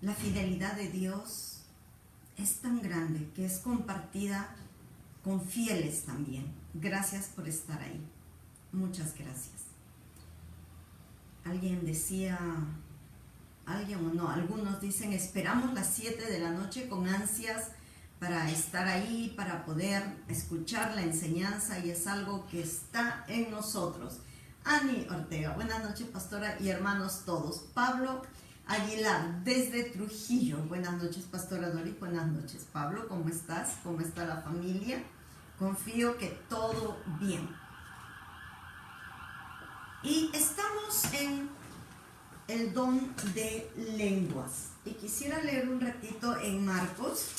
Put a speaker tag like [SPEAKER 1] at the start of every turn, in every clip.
[SPEAKER 1] La fidelidad de Dios es tan grande que es compartida con fieles también. Gracias por estar ahí. Muchas gracias. Alguien decía, algunos dicen, esperamos las 7 de la noche con ansias para estar ahí, para poder escuchar la enseñanza, y es algo que está en nosotros. Ani Ortega, buenas noches, pastora y hermanos todos. Pablo Aguilar, desde Trujillo, buenas noches, pastora Dori, buenas noches. Pablo, ¿cómo estás? ¿Cómo está la familia? Confío que todo bien. Y estamos en el don de lenguas. Y quisiera leer un ratito en Marcos.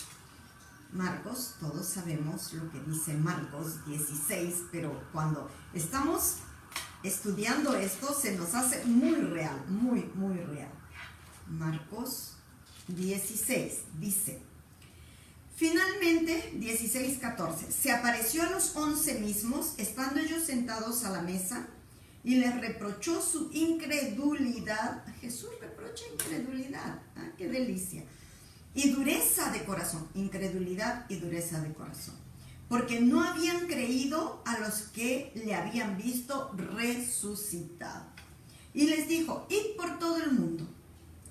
[SPEAKER 1] Marcos, todos sabemos lo que dice Marcos 16, pero cuando estamos estudiando esto se nos hace muy real, muy real. Marcos 16 dice: finalmente, 16:14, se apareció a los 11 mismos, estando ellos sentados a la mesa, y les reprochó su incredulidad. Jesús reprocha incredulidad. ¿Ah? ¡Qué delicia! Y dureza de corazón. Incredulidad y dureza de corazón. Porque no habían creído a los que le habían visto resucitado. Y les dijo: id por todo el mundo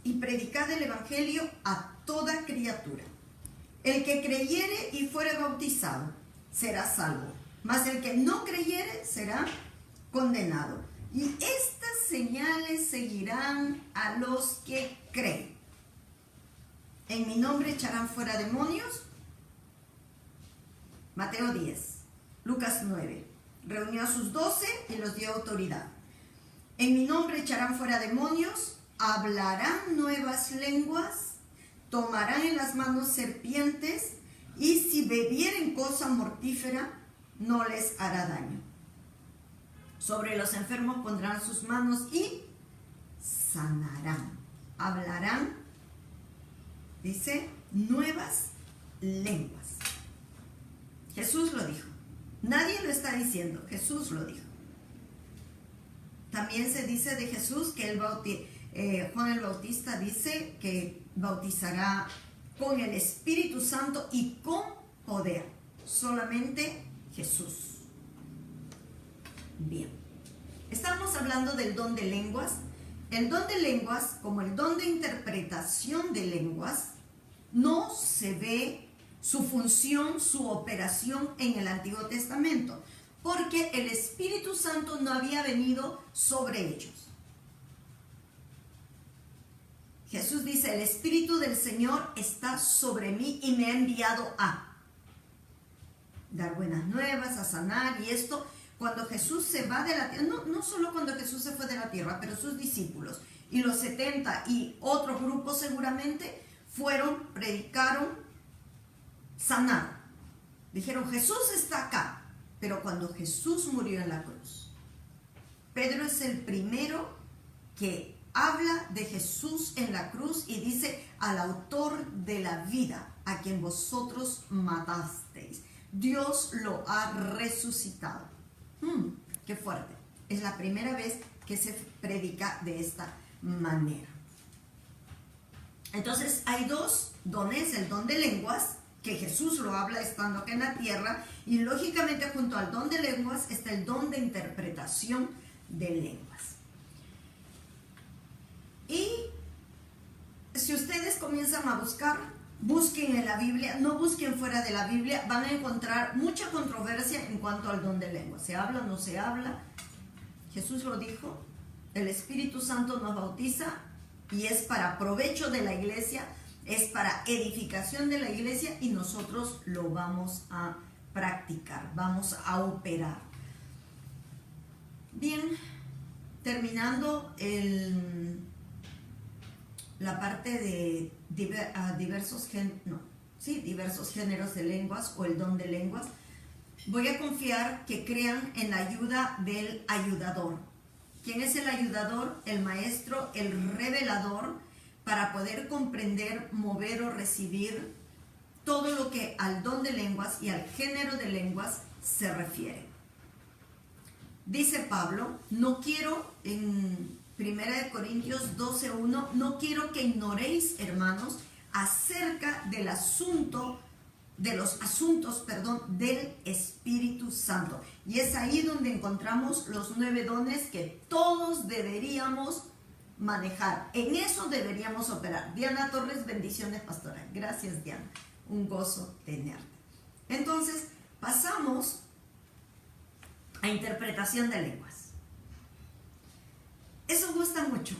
[SPEAKER 1] y predicad el evangelio a toda criatura. El que creyere y fuere bautizado será salvo, mas el que no creyere será condenado. Y estas señales seguirán a los que creen. En mi nombre echarán fuera demonios. Mateo 10, Lucas 9. Reunió a sus 12 y los dio autoridad. En mi nombre echarán fuera demonios, hablarán nuevas lenguas, tomarán en las manos serpientes, y si bebieren cosa mortífera, no les hará daño. Sobre los enfermos pondrán sus manos y sanarán. Hablarán, dice, nuevas lenguas. Jesús lo dijo. Nadie lo está diciendo, Jesús lo dijo. También se dice de Jesús que Juan el Bautista dice que bautizará con el Espíritu Santo y con poder. Solamente Jesús. Bien. Estamos hablando del don de lenguas. El don de lenguas, como el don de interpretación de lenguas, no se ve su función, su operación en el Antiguo Testamento, porque el Espíritu Santo no había venido sobre ellos. Jesús dice: el Espíritu del Señor está sobre mí y me ha enviado a dar buenas nuevas, a sanar. Y esto, cuando Jesús se va de la tierra, no solo cuando Jesús se fue de la tierra, pero sus discípulos y los 70 y otro grupo seguramente fueron, predicaron, sanaron. Dijeron: Jesús está acá. Pero cuando Jesús murió en la cruz, Pedro es el primero que habla de Jesús en la cruz y dice: al autor de la vida, a quien vosotros matasteis, Dios lo ha resucitado. Qué fuerte. Es la primera vez que se predica de esta manera. Entonces hay dos dones: el don de lenguas, que Jesús lo habla estando acá en la tierra, y lógicamente junto al don de lenguas está el don de interpretación de lenguas. Y si ustedes comienzan a buscar, busquen en la Biblia, no busquen fuera de la Biblia, van a encontrar mucha controversia en cuanto al don de lenguas. ¿Se habla o no se habla? Jesús lo dijo, el Espíritu Santo nos bautiza y es para provecho de la iglesia, es para edificación de la iglesia, y nosotros lo vamos a practicar, vamos a operar. Bien, terminando la parte de diversos géneros de lenguas o el don de lenguas, voy a confiar que crean en la ayuda del ayudador. ¿Quién es el ayudador? El maestro, el revelador, para poder comprender, mover o recibir todo lo que al don de lenguas y al género de lenguas se refiere. Dice Pablo: no quiero Primera de Corintios 12:1, no quiero que ignoréis, hermanos, acerca de los asuntos del Espíritu Santo. Y es ahí donde encontramos los 9 dones que todos deberíamos manejar. En eso deberíamos operar. Diana Torres, bendiciones, pastora. Gracias, Diana. Un gozo tenerte. Entonces, pasamos a interpretación de lenguas. Eso gusta mucho.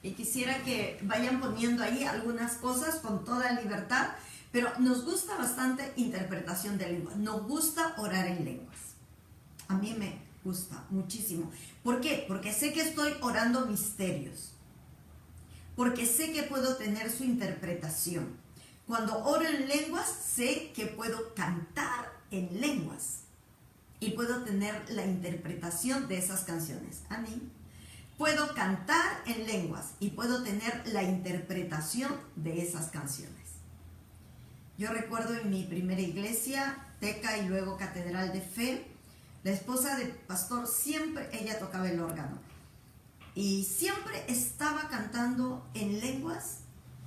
[SPEAKER 1] Y quisiera que vayan poniendo ahí algunas cosas con toda libertad, pero nos gusta bastante interpretación de lenguas. Nos gusta orar en lenguas. A mí me gusta muchísimo. ¿Por qué? Porque sé que estoy orando misterios. Porque sé que puedo tener su interpretación. Cuando oro en lenguas, sé que puedo cantar en lenguas. Y puedo tener la interpretación de esas canciones. Amén. Puedo cantar en lenguas y puedo tener la interpretación de esas canciones. Yo recuerdo en mi primera iglesia, Teca y luego Catedral de Fe, la esposa del pastor siempre, ella tocaba el órgano. Y siempre estaba cantando en lenguas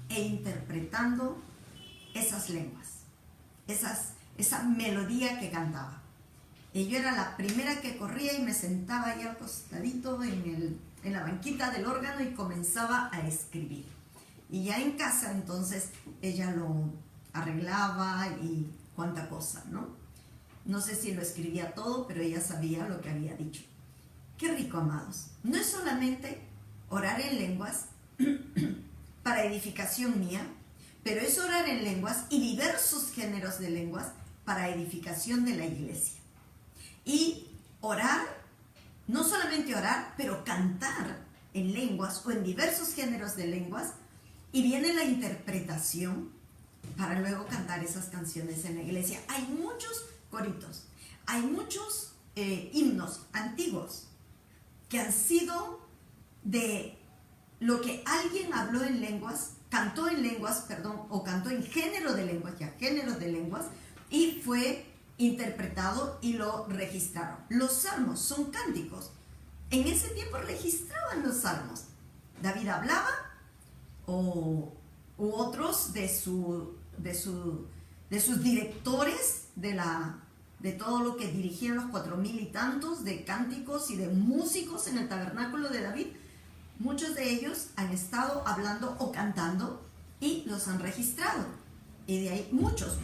[SPEAKER 1] e interpretando esas lenguas, esa melodía que cantaba. Y yo era la primera que corría y me sentaba ahí al costadito en la banquita del órgano y comenzaba a escribir. Y ya en casa entonces ella lo arreglaba y cuánta cosa, ¿no? No sé si lo escribía todo, pero ella sabía lo que había dicho. Qué rico, amados. No es solamente orar en lenguas para edificación mía, pero es orar en lenguas y diversos géneros de lenguas para edificación de la iglesia. Y orar, no solamente orar, pero cantar en lenguas o en diversos géneros de lenguas, y viene la interpretación para luego cantar esas canciones en la iglesia. Hay muchos coritos, hay muchos himnos antiguos que han sido de lo que alguien habló en lenguas, cantó en lenguas, o cantó en género de lenguas, y fue interpretado y lo registraron. Los salmos son cánticos. En ese tiempo registraban los salmos. David hablaba u otros de sus directores de todo lo que dirigían los 4,000 y tantos de cánticos y de músicos en el tabernáculo de David. Muchos de ellos han estado hablando o cantando y los han registrado. Y de ahí muchos.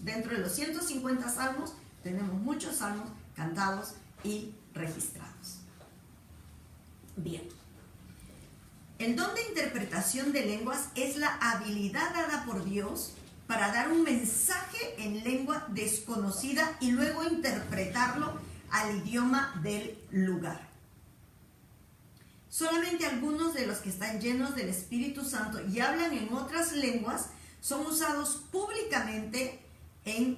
[SPEAKER 1] Dentro de los 150 salmos tenemos muchos salmos cantados y registrados. Bien. El don de interpretación de lenguas es la habilidad dada por Dios para dar un mensaje en lengua desconocida y luego interpretarlo al idioma del lugar. Solamente algunos de los que están llenos del Espíritu Santo y hablan en otras lenguas son usados públicamente en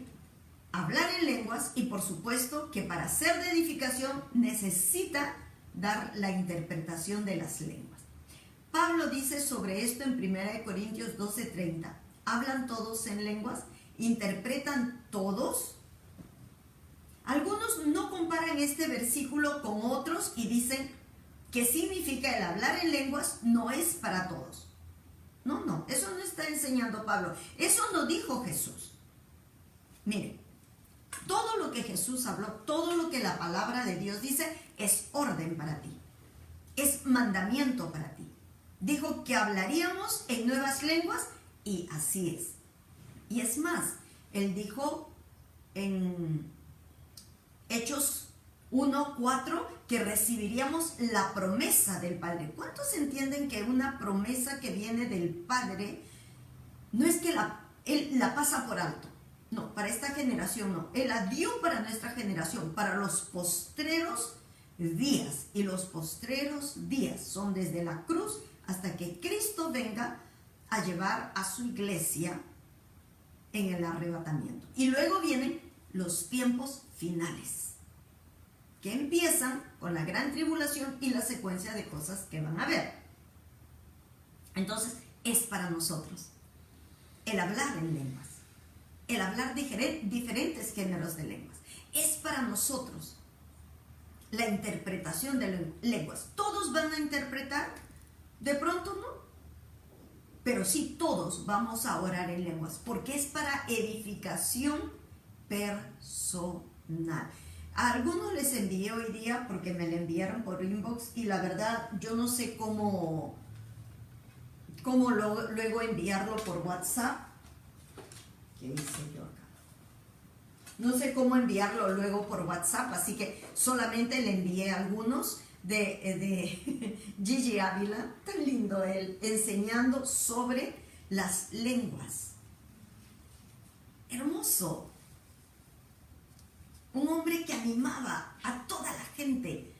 [SPEAKER 1] hablar en lenguas, y por supuesto que para ser de edificación necesita dar la interpretación de las lenguas. Pablo dice sobre esto en 1 Corintios 12:30, ¿hablan todos en lenguas? ¿Interpretan todos? Algunos no comparan este versículo con otros y dicen que significa el hablar en lenguas no es para todos. No, eso no está enseñando Pablo. Eso no dijo Jesús. Miren, todo lo que Jesús habló, todo lo que la palabra de Dios dice, es orden para ti. Es mandamiento para ti. Dijo que hablaríamos en nuevas lenguas y así es. Y es más, él dijo en Hechos 1:4 que recibiríamos la promesa del Padre. ¿Cuántos entienden que una promesa que viene del Padre no es que Él la pasa por alto? No, para esta generación no. Él la dio para nuestra generación, para los postreros días. Y los postreros días son desde la cruz hasta que Cristo venga a llevar a su iglesia en el arrebatamiento. Y luego vienen los tiempos finales, que empiezan con la gran tribulación y la secuencia de cosas que van a haber. Entonces, es para nosotros el hablar en lenguas, el hablar diferentes géneros de lenguas. Es para nosotros la interpretación de lenguas. ¿Todos van a interpretar? De pronto no. Pero sí todos vamos a orar en lenguas, porque es para edificación personal. A algunos les envié hoy día porque me lo enviaron por inbox y la verdad yo no sé cómo luego enviarlo por WhatsApp. ¿Qué hice yo acá? No sé cómo enviarlo luego por WhatsApp, así que solamente le envié algunos de Gigi Ávila, tan lindo él, enseñando sobre las lenguas. Hermoso. Un hombre que animaba a toda la gente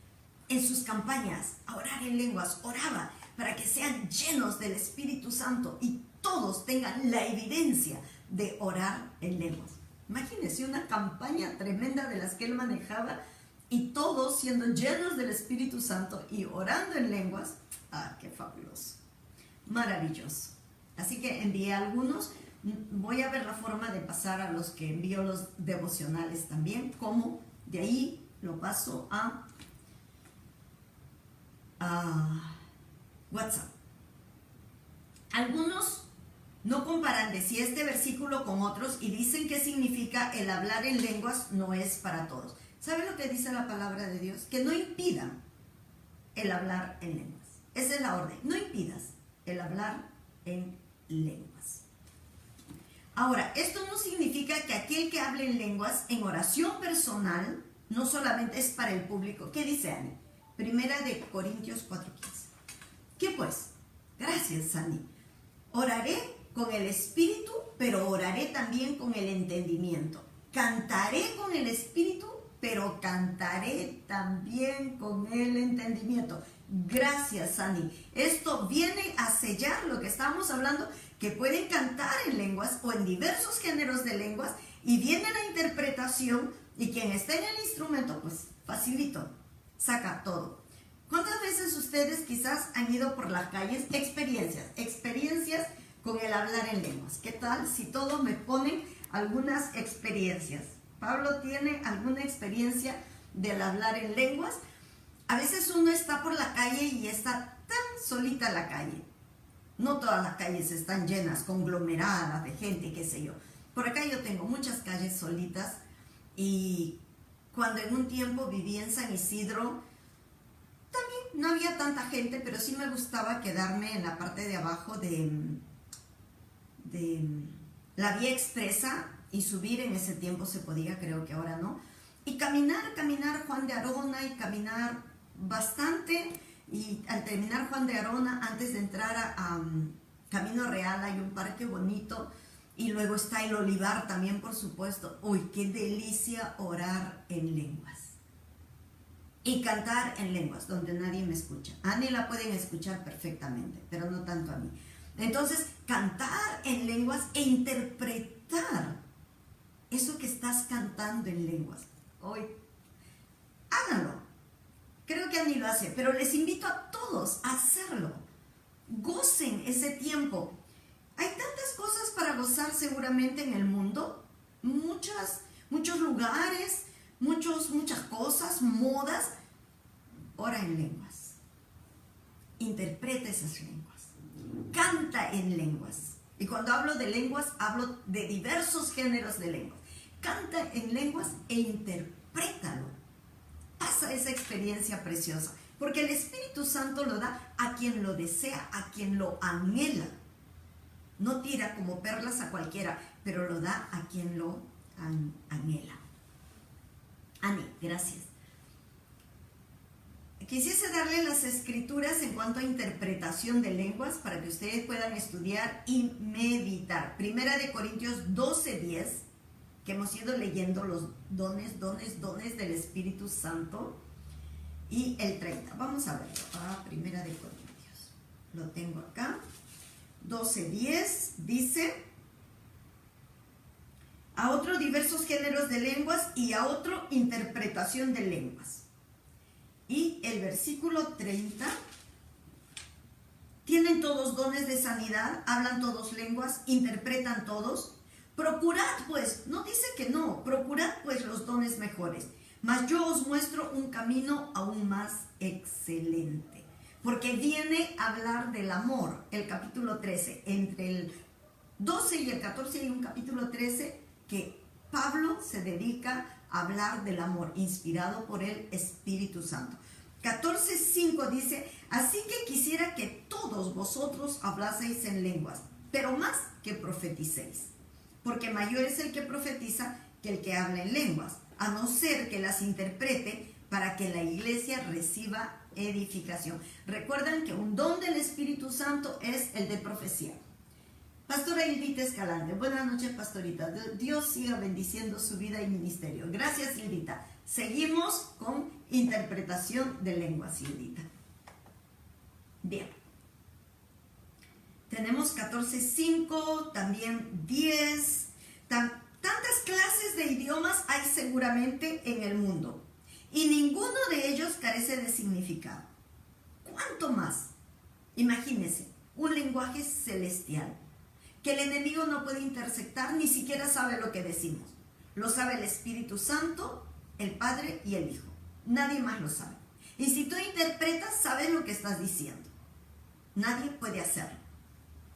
[SPEAKER 1] en sus campañas a orar en lenguas, oraba para que sean llenos del Espíritu Santo y todos tengan la evidencia de orar en lenguas. Imagínense una campaña tremenda de las que él manejaba y todos siendo llenos del Espíritu Santo y orando en lenguas. ¡Ah, qué fabuloso! Maravilloso. Así que envié algunos. Voy a ver la forma de pasar a los que envío los devocionales también, como de ahí lo paso a WhatsApp. Algunos no comparan de si este versículo con otros y dicen que significa el hablar en lenguas no es para todos. ¿Sabe lo que dice la palabra de Dios? Que no impidan el hablar en lenguas. Esa es la orden. No impidas el hablar en lenguas. Ahora, esto no significa que aquel que hable en lenguas en oración personal no solamente es para el público. ¿Qué dice Ani? Primera de Corintios 4:15. ¿Qué pues? Gracias, Ani. Oraré con el espíritu, pero oraré también con el entendimiento. Cantaré con el espíritu, pero cantaré también con el entendimiento. Gracias, Ani. Esto viene a sellar lo que estamos hablando, que pueden cantar en lenguas o en diversos géneros de lenguas y viene la interpretación y quien está en el instrumento, pues facilito, saca todo. ¿Cuántas veces ustedes quizás han ido por las calles? Experiencias con el hablar en lenguas. ¿Qué tal si todos me ponen algunas experiencias? Pablo tiene alguna experiencia del hablar en lenguas. A veces uno está por la calle y está tan solita la calle. No todas las calles están llenas, conglomeradas de gente, qué sé yo. Por acá yo tengo muchas calles solitas y cuando en un tiempo viví en San Isidro, también no había tanta gente, pero sí me gustaba quedarme en la parte de abajo de la vía expresa y subir. En ese tiempo se podía, creo que ahora no. Y caminar Juan de Arona y caminar bastante. Y al terminar Juan de Arona, antes de entrar a Camino Real, hay un parque bonito. Y luego está el Olivar también, por supuesto. Uy, qué delicia orar en lenguas. Y cantar en lenguas, donde nadie me escucha. A Ani la pueden escuchar perfectamente, pero no tanto a mí. Entonces, cantar en lenguas e interpretar eso que estás cantando en lenguas. Hoy, háganlo. Creo que Ani lo hace, pero les invito a todos a hacerlo. Gocen ese tiempo. Hay tantas cosas para gozar seguramente en el mundo. Muchos lugares, muchas cosas, modas. Ora en lenguas. Interpreta esas lenguas. Canta en lenguas. Y cuando hablo de lenguas, hablo de diversos géneros de lenguas. Canta en lenguas e interprétalo. Pasa esa experiencia preciosa. Porque el Espíritu Santo lo da a quien lo desea, a quien lo anhela. No tira como perlas a cualquiera, pero lo da a quien lo anhela. Ani, gracias. Quisiese darle las escrituras en cuanto a interpretación de lenguas para que ustedes puedan estudiar y meditar. Primera de Corintios 12:10, que hemos ido leyendo los dones del Espíritu Santo. Y el 30, vamos a verlo. Primera de Corintios, lo tengo acá. 12:10 dice: a otro diversos géneros de lenguas y a otro interpretación de lenguas. Y el versículo 30, tienen todos dones de sanidad, hablan todos lenguas, interpretan todos. Procurad pues, no dice que no, procurad pues los dones mejores, mas yo os muestro un camino aún más excelente. Porque viene a hablar del amor, el capítulo 13. Entre el 12 y el 14 hay un capítulo 13 que Pablo se dedica a hablar del amor, inspirado por el Espíritu Santo. 14:5 dice, así que quisiera que todos vosotros hablaseis en lenguas, pero más que profeticéis, porque mayor es el que profetiza que el que habla en lenguas, a no ser que las interprete para que la iglesia reciba edificación. Recuerdan que un don del Espíritu Santo es el de profecía. Pastora Hildita Escalante, buenas noches, pastorita. Dios siga bendiciendo su vida y ministerio. Gracias, Hildita. Seguimos con interpretación de lenguas, Hildita. Bien. Tenemos 14:5, también 10. Tantas clases de idiomas hay seguramente en el mundo y ninguno de ellos carece de significado. ¿Cuánto más? Imagínense, un lenguaje celestial que el enemigo no puede interceptar, ni siquiera sabe lo que decimos. Lo sabe el Espíritu Santo, el Padre y el Hijo. Nadie más lo sabe. Y si tú interpretas, sabes lo que estás diciendo. Nadie puede hacerlo.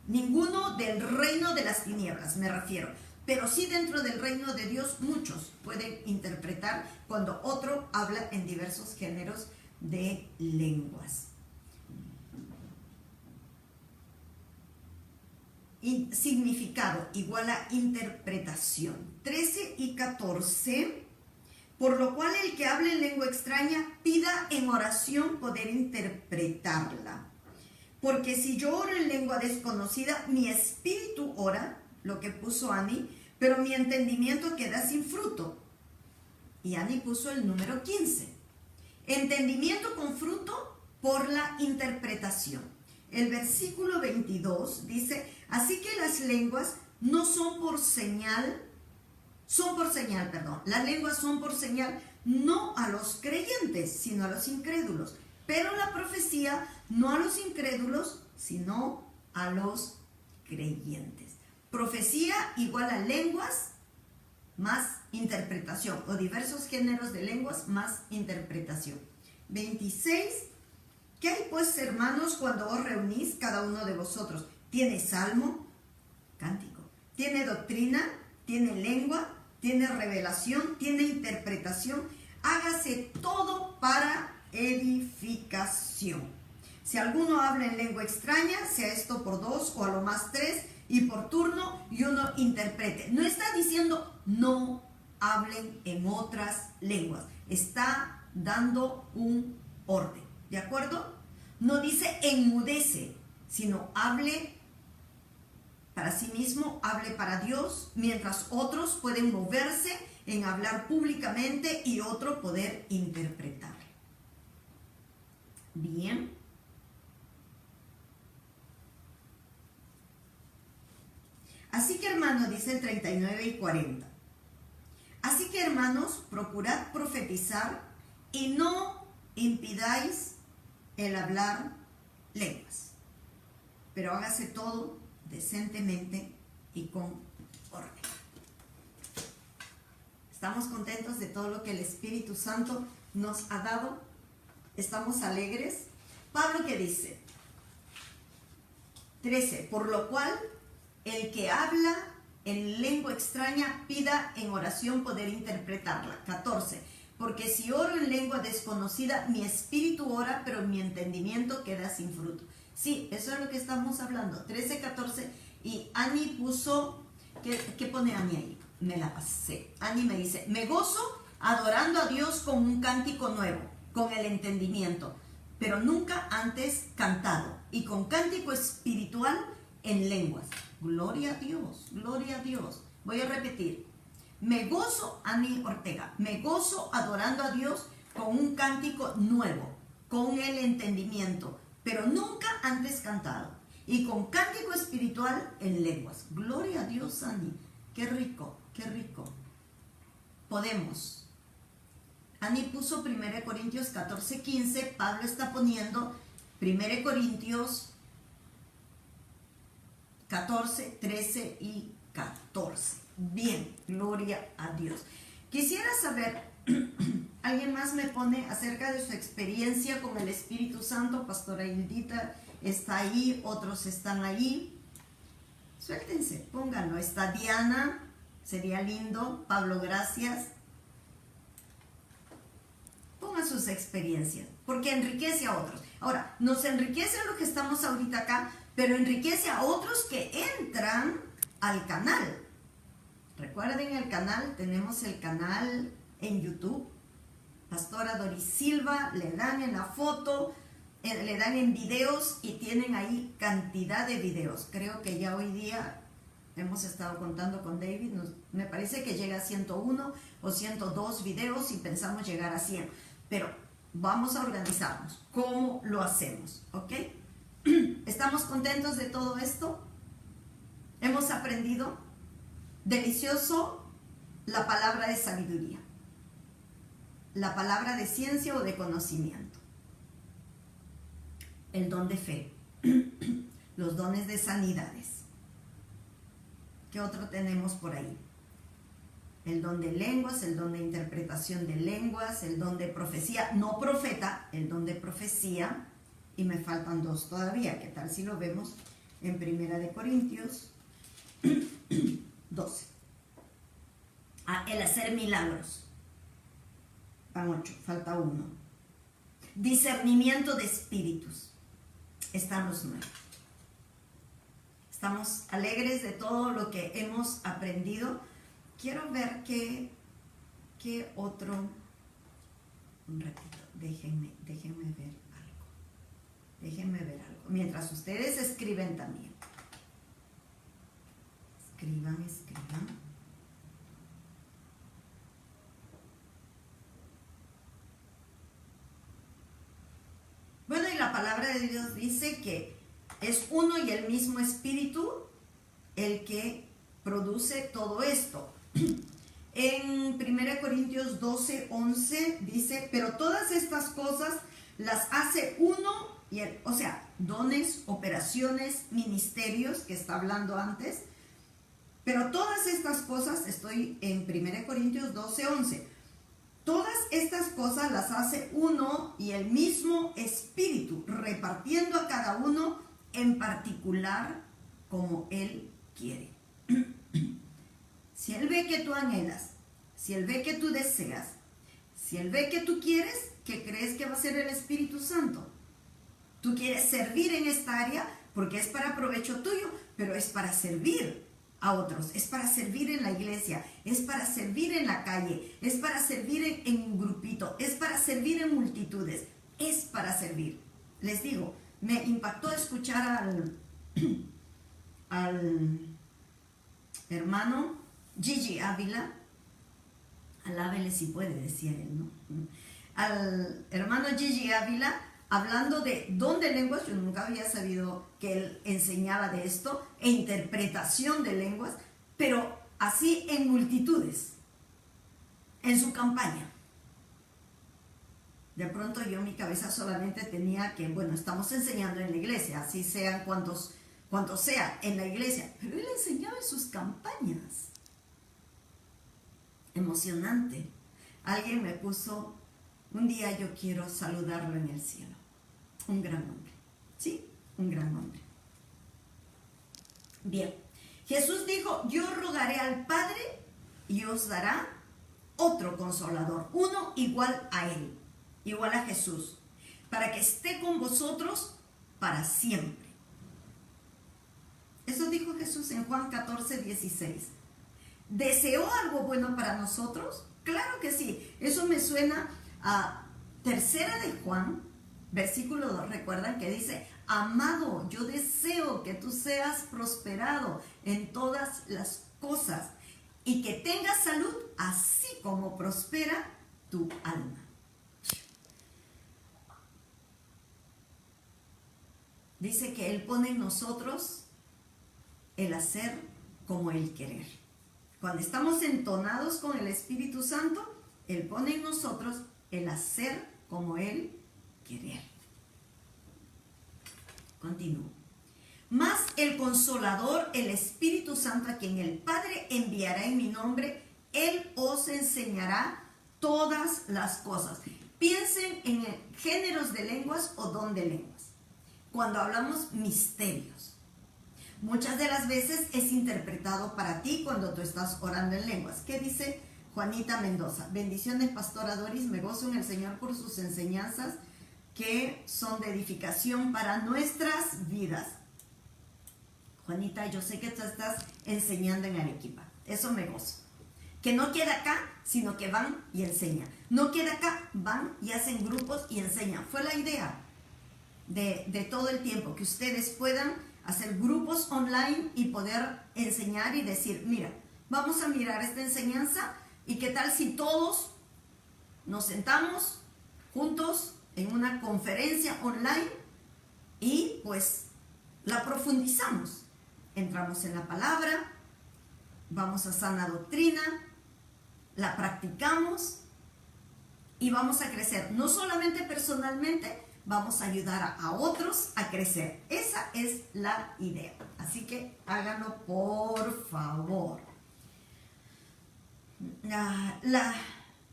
[SPEAKER 1] Ninguno del reino de las tinieblas, me refiero. Pero sí dentro del reino de Dios, muchos pueden interpretar cuando otro habla en diversos géneros de lenguas. Significado igual a interpretación. 13 y 14. Por lo cual el que hable en lengua extraña pida en oración poder interpretarla. Porque si yo oro en lengua desconocida, mi espíritu ora, lo que puso Ani, pero mi entendimiento queda sin fruto. Y Ani puso el número 15. Entendimiento con fruto por la interpretación. El versículo 22 dice, así que las lenguas no son por señal, las lenguas son por señal no a los creyentes, sino a los incrédulos. Pero la profecía no a los incrédulos, sino a los creyentes. Profecía igual a lenguas más interpretación, o diversos géneros de lenguas más interpretación. 26. ¿Qué hay pues, hermanos, cuando os reunís cada uno de vosotros? ¿Tiene salmo? Cántico. ¿Tiene doctrina? ¿Tiene lengua? ¿Tiene revelación? ¿Tiene interpretación? Hágase todo para edificación. Si alguno habla en lengua extraña, sea esto por 2 o a lo más 3, y por turno, y uno interprete. No está diciendo no hablen en otras lenguas. Está dando un orden. ¿De acuerdo? No dice enmudece, sino hable para sí mismo, hable para Dios, mientras otros pueden moverse en hablar públicamente y otro poder interpretar. Bien. Así que, hermanos, dice el 39 y 40. Así que, hermanos, procurad profetizar y no impidáis el hablar lenguas, pero hágase todo decentemente y con orden. ¿Estamos contentos de todo lo que el Espíritu Santo nos ha dado? ¿Estamos alegres? Pablo, ¿qué dice? 13. Por lo cual, el que habla en lengua extraña pida en oración poder interpretarla. 14. Porque si oro en lengua desconocida, mi espíritu ora, pero mi entendimiento queda sin fruto. Sí, eso es lo que estamos hablando. 13, 14. Y Ani puso, ¿qué pone Ani ahí? Me la pasé. Ani me dice, me gozo adorando a Dios con un cántico nuevo, con el entendimiento, pero nunca antes cantado, y con cántico espiritual en lenguas. Gloria a Dios, gloria a Dios. Voy a repetir. Me gozo, Ani Ortega, me gozo adorando a Dios con un cántico nuevo, con el entendimiento, pero nunca antes cantado, y con cántico espiritual en lenguas. Gloria a Dios, Ani. Qué rico, qué rico. Podemos. Ani puso 1 Corintios 14, 15. Pablo está poniendo 1 Corintios 14, 13 y 14. Bien, gloria a Dios. Quisiera saber ¿Alguien más me pone acerca de su experiencia con el Espíritu Santo? Pastora Hildita está ahí, otros están ahí. Suéltense, pónganlo. Está Diana, sería lindo. Pablo, gracias. Pongan sus experiencias, porque enriquece a otros. Ahora, nos enriquece lo que estamos ahorita acá, pero enriquece a otros que entran al canal. Recuerden el canal, tenemos el canal en YouTube. Pastora Doris Silva, le dan en la foto, le dan en videos y tienen ahí cantidad de videos. Creo que ya hoy día hemos estado contando con David, me parece que llega a 101 o 102 videos y pensamos llegar a 100. Pero vamos a organizarnos. ¿Cómo lo hacemos? ¿Ok? ¿Estamos contentos de todo esto? ¿Hemos aprendido? Delicioso la palabra de sabiduría. La palabra de ciencia o de conocimiento. El don de fe. Los dones de sanidades. ¿Qué otro tenemos por ahí? El don de lenguas, el don de interpretación de lenguas, el don de profecía, no profeta, el don de profecía, y me faltan dos todavía. ¿Qué tal si lo vemos en 1 Corintios 12? El hacer milagros. Van 8, falta 1. Discernimiento de espíritus. Están los 9. Estamos alegres de todo lo que hemos aprendido. Quiero ver qué otro. Un ratito, déjenme ver algo. Déjenme ver algo. Mientras ustedes escriben también. Escriban. Bueno, y la palabra de Dios dice que es uno y el mismo espíritu el que produce todo esto. En 1 Corintios 12, 11 dice, pero todas estas cosas las hace uno, o sea, dones, operaciones, ministerios, que está hablando antes, pero todas estas cosas, estoy en 1 Corintios 12, 11, todas estas cosas las hace uno y el mismo espíritu, repartiendo a cada uno en particular como Él quiere. Si Él ve que tú anhelas, si Él ve que tú deseas, si Él ve que tú quieres, ¿qué crees que va a ser el Espíritu Santo? Tú quieres servir en esta área porque es para provecho tuyo, pero es para servir a otros, es para servir en la iglesia, es para servir en la calle, es para servir en un grupito, es para servir en multitudes, es para servir. Les digo, me impactó escuchar al hermano Gigi Ávila, alábele si puede, decía él, ¿no? Al hermano Gigi Ávila, hablando de don de lenguas. Yo nunca había sabido que él enseñaba de esto, e interpretación de lenguas, pero así en multitudes, en su campaña. De pronto yo en mi cabeza solamente tenía que, bueno, estamos enseñando en la iglesia, así sean cuantos sea en la iglesia, pero él enseñaba en sus campañas. Emocionante. Alguien me puso, un día yo quiero saludarlo en el cielo. Un gran hombre. Sí, un gran hombre. Bien. Jesús dijo, yo rogaré al Padre y os dará otro consolador, uno igual a Él, igual a Jesús, para que esté con vosotros para siempre. Eso dijo Jesús en Juan 14, 16. ¿Deseó algo bueno para nosotros? Claro que sí. Eso me suena a 3 de Juan, versículo 2. Recuerdan que dice, amado, yo deseo que tú seas prosperado en todas las cosas y que tengas salud, así como prospera tu alma. Dice que Él pone en nosotros el hacer como el querer. Cuando estamos entonados con el Espíritu Santo, Él pone en nosotros el hacer como Él querer. Continúo. Mas el Consolador, el Espíritu Santo, a quien el Padre enviará en mi nombre, Él os enseñará todas las cosas. Piensen en géneros de lenguas o don de lenguas. Cuando hablamos misterios, muchas de las veces es interpretado para ti cuando tú estás orando en lenguas. ¿Qué dice Juanita Mendoza? Bendiciones, Pastora Doris, me gozo en el Señor por sus enseñanzas que son de edificación para nuestras vidas. Juanita, yo sé que tú estás enseñando en Arequipa, eso me gozo. Que no queda acá, sino que van y enseñan. No queda acá, van y hacen grupos y enseñan. Fue la idea de todo el tiempo, que ustedes puedan hacer grupos online y poder enseñar y decir, mira, vamos a mirar esta enseñanza y qué tal si todos nos sentamos juntos en una conferencia online y pues la profundizamos. Entramos en la palabra, vamos a sana doctrina, la practicamos y vamos a crecer. No solamente personalmente, vamos a ayudar a otros a crecer. Esa es la idea. Así que háganlo por favor.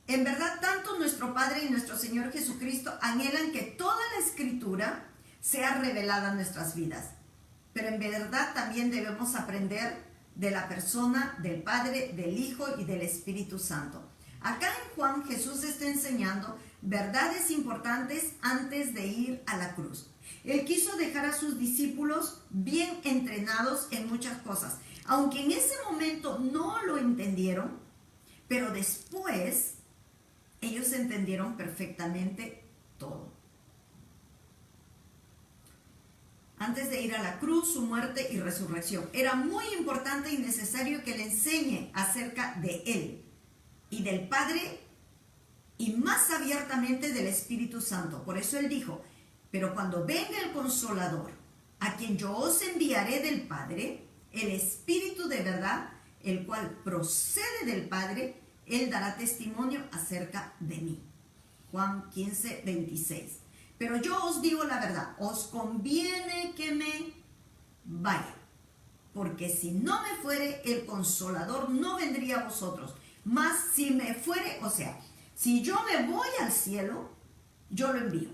[SPEAKER 1] En verdad, tanto nuestro Padre y nuestro Señor Jesucristo anhelan que toda la Escritura sea revelada en nuestras vidas. Pero en verdad también debemos aprender de la persona del Padre, del Hijo y del Espíritu Santo. Acá en Juan, Jesús está enseñando verdades importantes antes de ir a la cruz. Él quiso dejar a sus discípulos bien entrenados en muchas cosas, aunque en ese momento no lo entendieron, pero después ellos entendieron perfectamente todo. Antes de ir a la cruz, su muerte y resurrección, era muy importante y necesario que le enseñe acerca de Él y del Padre y más abiertamente del Espíritu Santo. Por eso Él dijo, pero cuando venga el Consolador, a quien yo os enviaré del Padre, el Espíritu de verdad, el cual procede del Padre, Él dará testimonio acerca de mí. Juan 15, 26. Pero yo os digo la verdad, os conviene que me vaya, porque si no me fuere, el Consolador no vendría a vosotros. Mas si me fuere, o sea, si yo me voy al cielo, yo lo envío.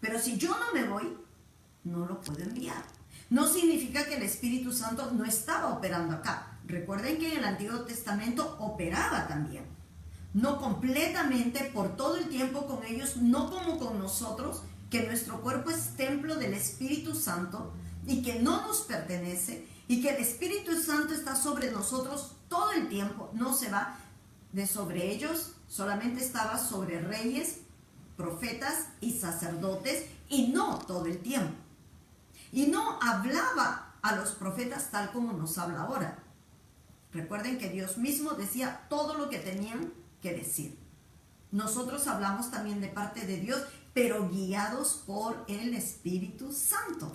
[SPEAKER 1] Pero si yo no me voy, no lo puedo enviar. No significa que el Espíritu Santo no estaba operando acá. Recuerden que en el Antiguo Testamento operaba también. No completamente por todo el tiempo con ellos, no como con nosotros, que nuestro cuerpo es templo del Espíritu Santo y que no nos pertenece y que el Espíritu Santo está sobre nosotros todo el tiempo, no se va de sobre ellos, solamente estaba sobre reyes, profetas y sacerdotes y no todo el tiempo. Y no hablaba a los profetas tal como nos habla ahora. Recuerden que Dios mismo decía todo lo que tenían que decir. Nosotros hablamos también de parte de Dios, pero guiados por el Espíritu Santo,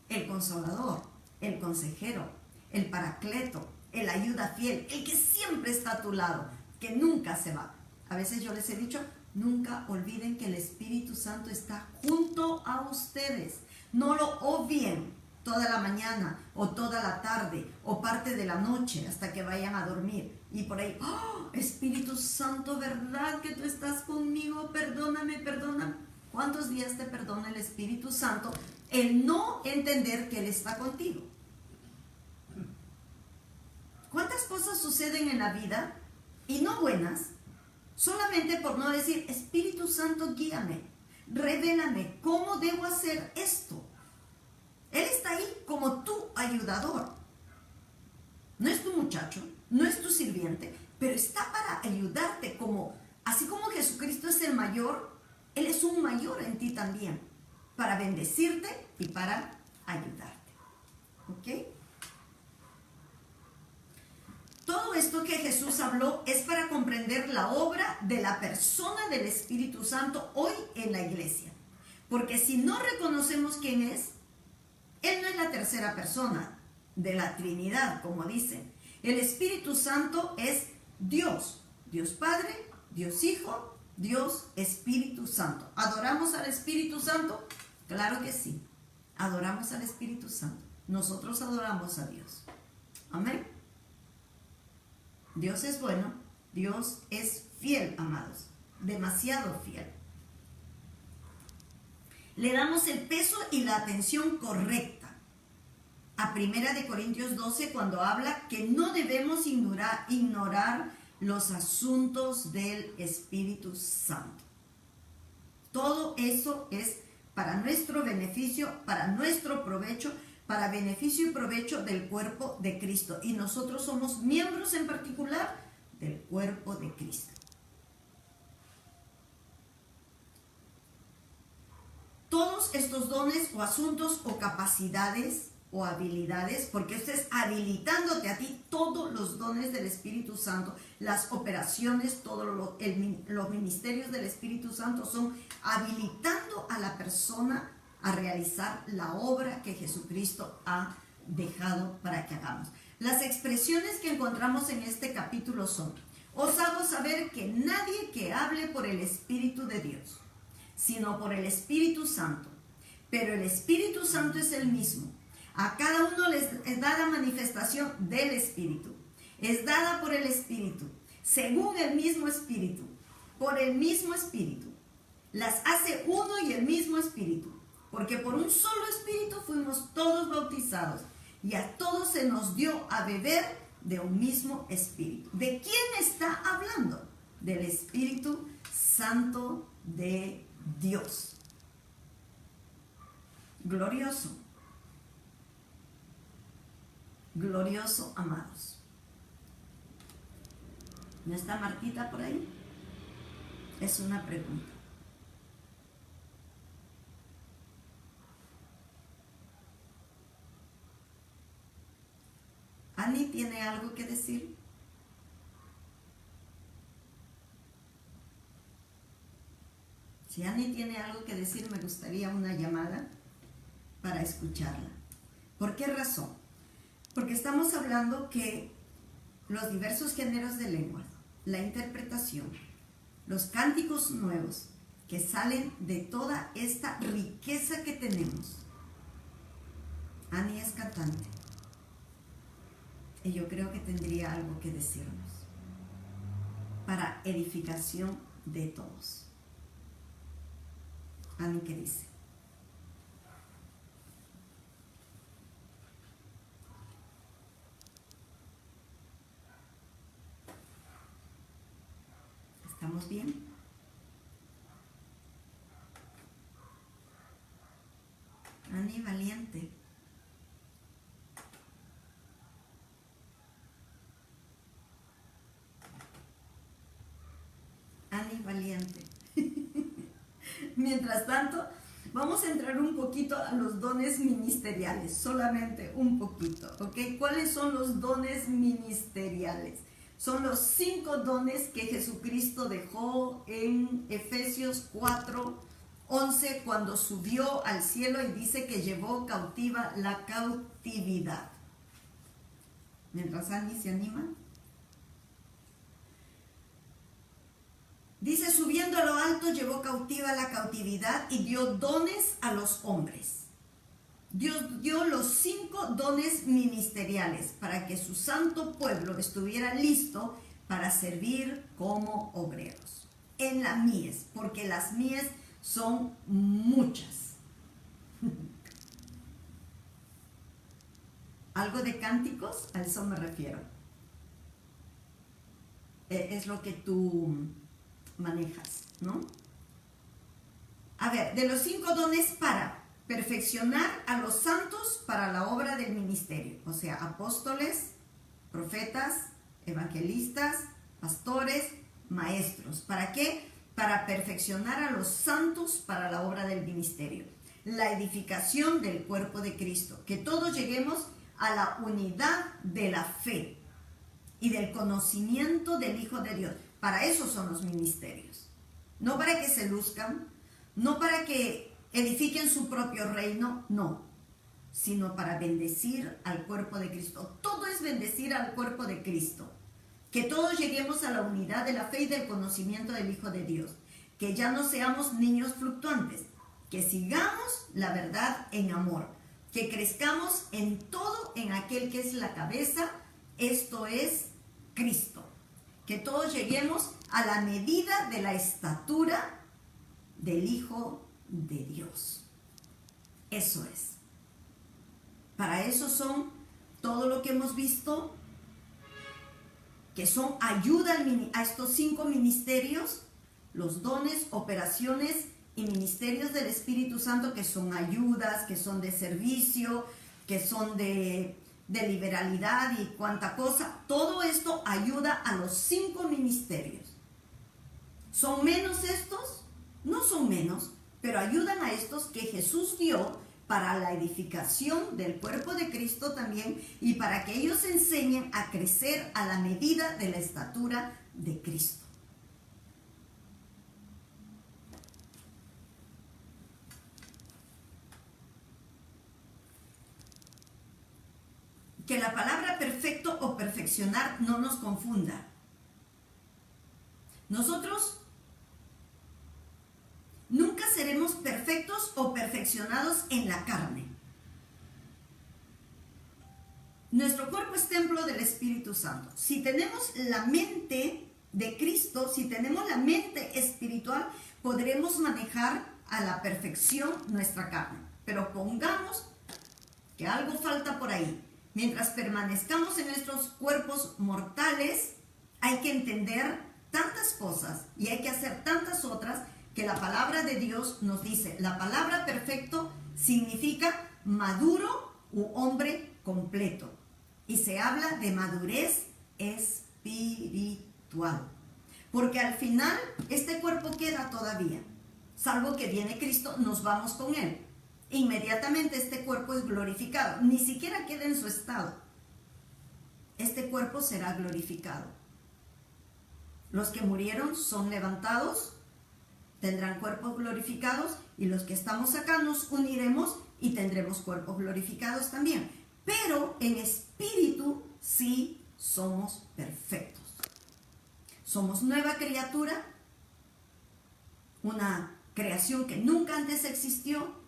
[SPEAKER 1] el Consolador, el Consejero, el Paracleto, el ayuda fiel, el que siempre está a tu lado, que nunca se va. A veces yo les he dicho, nunca olviden que el Espíritu Santo está junto a ustedes. No lo obvien toda la mañana o toda la tarde o parte de la noche hasta que vayan a dormir. Y por ahí, ¡oh, Espíritu Santo, verdad que tú estás conmigo? Perdóname, perdóname. ¿Cuántos días te perdona el Espíritu Santo el no entender que Él está contigo? ¿Cuántas cosas suceden en la vida y no buenas solamente por no decir, Espíritu Santo, guíame, revélame cómo debo hacer esto? Él está ahí como tu ayudador. No es tu muchacho, no es tu sirviente, pero está para ayudarte, como así como Jesucristo es el mayor, Él es un mayor en ti también, para bendecirte y para ayudarte. ¿Ok? Todo esto que Jesús habló es para comprender la obra de la persona del Espíritu Santo hoy en la iglesia. Porque si no reconocemos quién es, Él no es la tercera persona de la Trinidad, como dicen. El Espíritu Santo es Dios, Dios Padre, Dios Hijo, Dios Espíritu Santo. ¿Adoramos al Espíritu Santo? Claro que sí, adoramos al Espíritu Santo. Nosotros adoramos a Dios. Amén. Dios es bueno, Dios es fiel, amados, demasiado fiel. Le damos el peso y la atención correcta. A 1 Corintios 12, cuando habla que no debemos ignorar los asuntos del Espíritu Santo. Todo eso es para nuestro beneficio, para nuestro provecho, para beneficio y provecho del cuerpo de Cristo. Y nosotros somos miembros en particular del cuerpo de Cristo. Todos estos dones o asuntos o capacidades o habilidades, porque esto es habilitándote a ti todos los dones del Espíritu Santo, las operaciones, todos los ministerios del Espíritu Santo son habilitando a la persona a realizar la obra que Jesucristo ha dejado para que hagamos. Las expresiones que encontramos en este capítulo son: os hago saber que nadie que hable por el Espíritu de Dios, sino por el Espíritu Santo, pero el Espíritu Santo es el mismo. A cada uno les es dada manifestación del Espíritu. Es dada por el Espíritu, según el mismo Espíritu, por el mismo Espíritu. Las hace uno y el mismo Espíritu, porque por un solo Espíritu fuimos todos bautizados, y a todos se nos dio a beber de un mismo Espíritu. ¿De quién está hablando? Del Espíritu Santo de Dios. Glorioso. Glorioso, amados. ¿No está Martita por ahí? Es una pregunta. ¿Ani tiene algo que decir? Si Ani tiene algo que decir, me gustaría una llamada para escucharla. ¿Por qué razón? Porque estamos hablando que los diversos géneros de lengua, la interpretación, los cánticos nuevos que salen de toda esta riqueza que tenemos. Ani es cantante y yo creo que tendría algo que decirnos para edificación de todos. Ani, ¿qué dice? ¿Estamos bien? Ani, valiente. Ani, valiente. Mientras tanto, vamos a entrar un poquito a los dones ministeriales, solamente un poquito, ¿ok? ¿Cuáles son los dones ministeriales? Son los 5 dones que Jesucristo dejó en Efesios 4:11 cuando subió al cielo y dice que llevó cautiva la cautividad. Mientras Andy se anima. Dice, subiendo a lo alto, llevó cautiva la cautividad y dio dones a los hombres. Dios dio los 5 dones ministeriales para que su santo pueblo estuviera listo para servir como obreros. En la mies, porque las mies son muchas. ¿Algo de cánticos? A eso me refiero. Es lo que tú manejas, ¿no? A ver, de los 5 dones para perfeccionar a los santos para la obra del ministerio, o sea, apóstoles, profetas, evangelistas, pastores, maestros. ¿Para qué? Para perfeccionar a los santos para la obra del ministerio. La edificación del cuerpo de Cristo, que todos lleguemos a la unidad de la fe y del conocimiento del Hijo de Dios. Para eso son los ministerios. No para que se luzcan, no para que edifiquen su propio reino, no, sino para bendecir al cuerpo de Cristo. Todo es bendecir al cuerpo de Cristo. Que todos lleguemos a la unidad de la fe y del conocimiento del Hijo de Dios. Que ya no seamos niños fluctuantes. Que sigamos la verdad en amor. Que crezcamos en todo en aquel que es la cabeza, esto es Cristo. que todos lleguemos a la medida de la estatura del Hijo de Dios. Eso es. Para eso son todo lo que hemos visto, que son ayuda a estos 5 ministerios, los dones, operaciones y ministerios del Espíritu Santo, que son ayudas, que son de servicio, que son de liberalidad y cuánta cosa. Todo esto ayuda a los 5 ministerios. ¿Son menos estos? No son menos, pero ayudan a estos que Jesús dio para la edificación del cuerpo de Cristo también, y para que ellos enseñen a crecer a la medida de la estatura de Cristo. Que la palabra perfecto o perfeccionar no nos confunda. Nosotros nunca seremos perfectos o perfeccionados en la carne. Nuestro cuerpo es templo del Espíritu Santo. Si tenemos la mente de Cristo, si tenemos la mente espiritual, podremos manejar a la perfección nuestra carne. Pero pongamos que algo falta por ahí. Mientras permanezcamos en nuestros cuerpos mortales, hay que entender tantas cosas y hay que hacer tantas otras, que la palabra de Dios nos dice. La palabra perfecto significa maduro u hombre completo. Y se habla de madurez espiritual. Porque al final este cuerpo queda todavía. Salvo que viene Cristo, nos vamos con Él. Inmediatamente este cuerpo es glorificado. Ni siquiera queda en su estado. Este cuerpo será glorificado. Los que murieron son levantados, tendrán cuerpos glorificados, y los que estamos acá nos uniremos y tendremos cuerpos glorificados también. Pero en espíritu sí somos perfectos. Somos nueva criatura, una creación que nunca antes existió.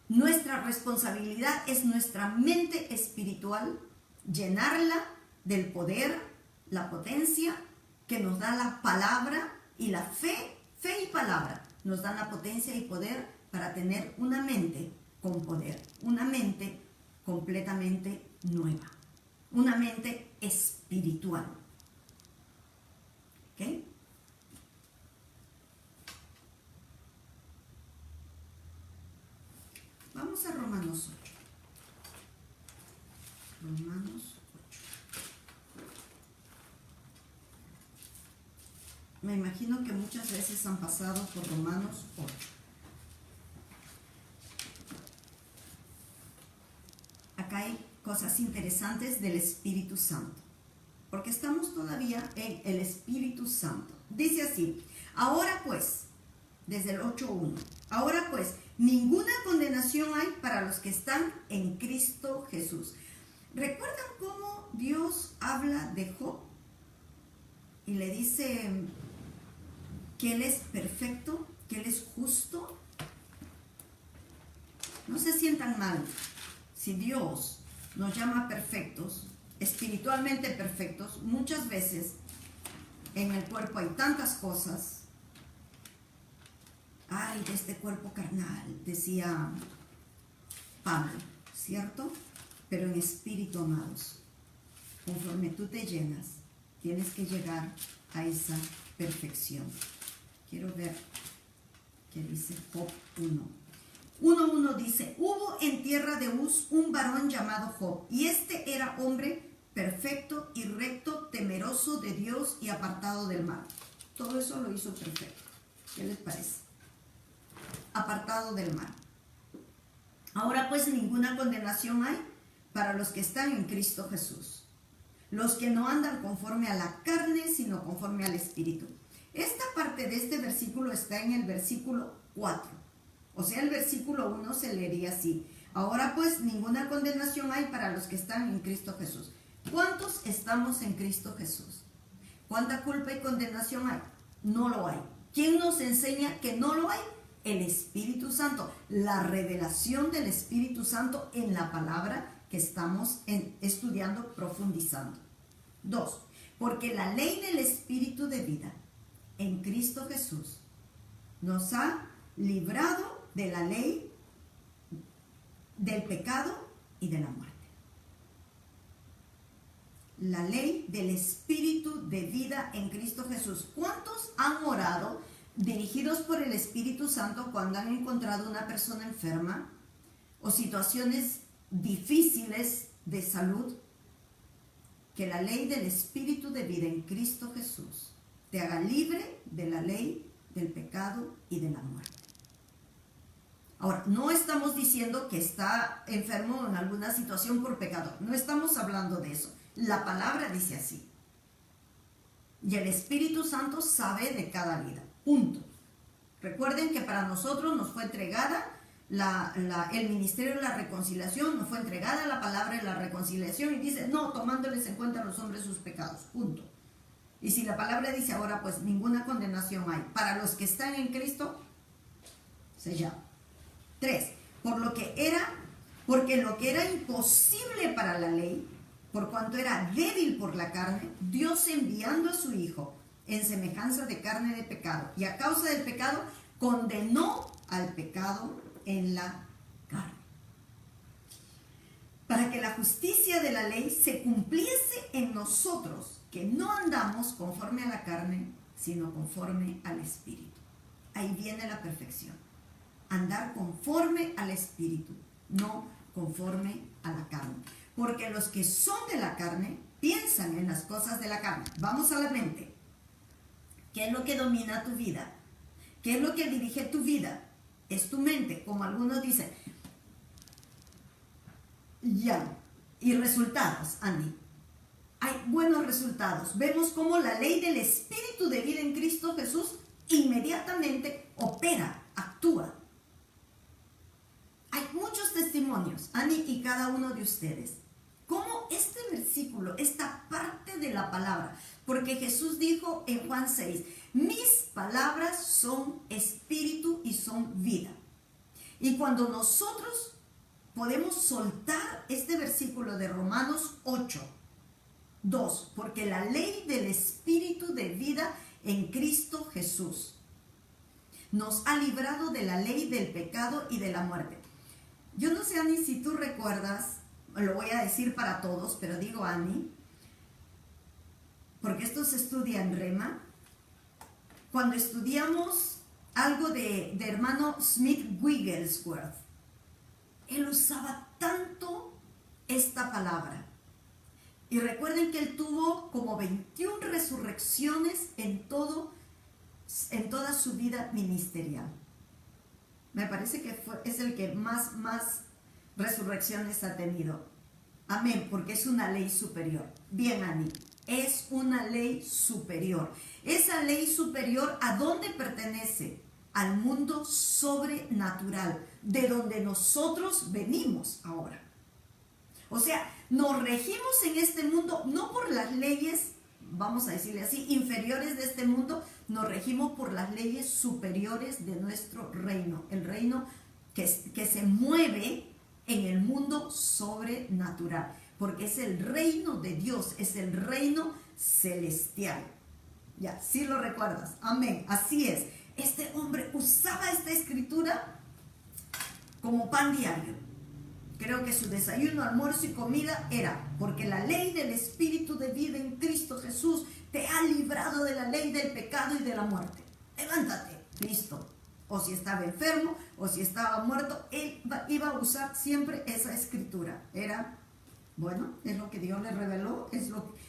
[SPEAKER 1] Nuestra responsabilidad es nuestra mente espiritual, llenarla del poder, la potencia que nos da la palabra y la fe y palabra. Nos dan la potencia y poder para tener una mente con poder, una mente completamente nueva, una mente espiritual. ¿Ok? Vamos a Romanos 8. Romanos 8. Me imagino que muchas veces han pasado por Romanos 8. Acá hay cosas interesantes del Espíritu Santo, porque estamos todavía en el Espíritu Santo. Dice así: ahora pues, desde el 8:1, ahora pues, ninguna condenación hay para los que están en Cristo Jesús. ¿Recuerdan cómo Dios habla de Job? Y le dice que Él es perfecto, que Él es justo. No se sientan mal. Si Dios nos llama perfectos, espiritualmente perfectos, muchas veces en el cuerpo hay tantas cosas. Ay, de este cuerpo carnal, decía Pablo, ¿cierto? Pero en espíritu, amados, conforme tú te llenas, tienes que llegar a esa perfección. Quiero ver qué dice Job 1. 1:1 dice: hubo en tierra de Uz un varón llamado Job, y este era hombre perfecto y recto, temeroso de Dios y apartado del mal. Todo eso lo hizo perfecto. ¿Qué les parece? Apartado del mal. Ahora pues, ninguna condenación hay para los que están en Cristo Jesús, los que no andan conforme a la carne, sino conforme al Espíritu. Esta parte de este versículo está en el versículo 4. O sea, el versículo 1 se leería así: ahora pues, ninguna condenación hay para los que están en Cristo Jesús. ¿Cuántos estamos en Cristo Jesús? ¿Cuánta culpa y condenación hay? No lo hay. ¿Quién nos enseña que no lo hay? El Espíritu Santo. La revelación del Espíritu Santo en la palabra que estamos estudiando, profundizando. 2. porque la ley del Espíritu de vida en Cristo Jesús nos ha librado de la ley del pecado y de la muerte. La ley del Espíritu de vida en Cristo Jesús. ¿Cuántos han orado dirigidos por el Espíritu Santo cuando han encontrado una persona enferma o situaciones difíciles de salud? Que la ley del Espíritu de vida en Cristo Jesús te haga libre de la ley del pecado y de la muerte. Ahora, no estamos diciendo que está enfermo en alguna situación por pecado. No estamos hablando de eso. La palabra dice así. Y el Espíritu Santo sabe de cada vida. Punto. Recuerden que para nosotros nos fue entregada el ministerio de la reconciliación, nos fue entregada la palabra de la reconciliación y dice, no, tomándoles en cuenta a los hombres sus pecados. Punto. Y si la palabra dice ahora, pues ninguna condenación hay. Para los que están en Cristo, sellado. 3. Porque lo que era imposible para la ley, por cuanto era débil por la carne, Dios enviando a su Hijo en semejanza de carne de pecado, y a causa del pecado, condenó al pecado en la carne. Para que la justicia de la ley se cumpliese en nosotros, que no andamos conforme a la carne, sino conforme al Espíritu. Ahí viene la perfección. Andar conforme al Espíritu, no conforme a la carne. Porque los que son de la carne piensan en las cosas de la carne. Vamos a la mente. ¿Qué es lo que domina tu vida? ¿Qué es lo que dirige tu vida? Es tu mente, como algunos dicen. Ya. Y resultados, Andy. Hay buenos resultados. Vemos cómo la ley del Espíritu de vida en Cristo Jesús inmediatamente opera, actúa. Hay muchos testimonios, Ani y cada uno de ustedes, cómo este versículo, esta parte de la palabra, porque Jesús dijo en Juan 6, mis palabras son espíritu y son vida. Y cuando nosotros podemos soltar este versículo de Romanos 8, 2, porque la ley del espíritu de vida en Cristo Jesús nos ha librado de la ley del pecado y de la muerte. Yo no sé, Ani, si tú recuerdas, lo voy a decir para todos, pero digo Ani, porque esto se estudia en Rema. Cuando estudiamos algo de hermano Smith Wigglesworth, él usaba tanto esta palabra. Y recuerden que él tuvo como 21 resurrecciones en toda su vida ministerial. Me parece que es el que más resurrecciones ha tenido. Amén, porque es una ley superior. Bien, Ani, es una ley superior. Esa ley superior, ¿a dónde pertenece? Al mundo sobrenatural, de donde nosotros venimos ahora. O sea, nos regimos en este mundo no por las leyes, vamos a decirle así, inferiores de este mundo, nos regimos por las leyes superiores de nuestro reino, el reino que se mueve en el mundo sobrenatural, porque es el reino de Dios, es el reino celestial. Ya, sí lo recuerdas, amén, así es. Este hombre usaba esta escritura como pan diario. Creo que su desayuno, almuerzo y comida era, porque la ley del Espíritu de vida en Cristo Jesús te ha librado de la ley del pecado y de la muerte. Levántate, listo. O si estaba enfermo, o si estaba muerto, él iba a usar siempre esa escritura. Era, bueno, es lo que Dios le reveló, es lo que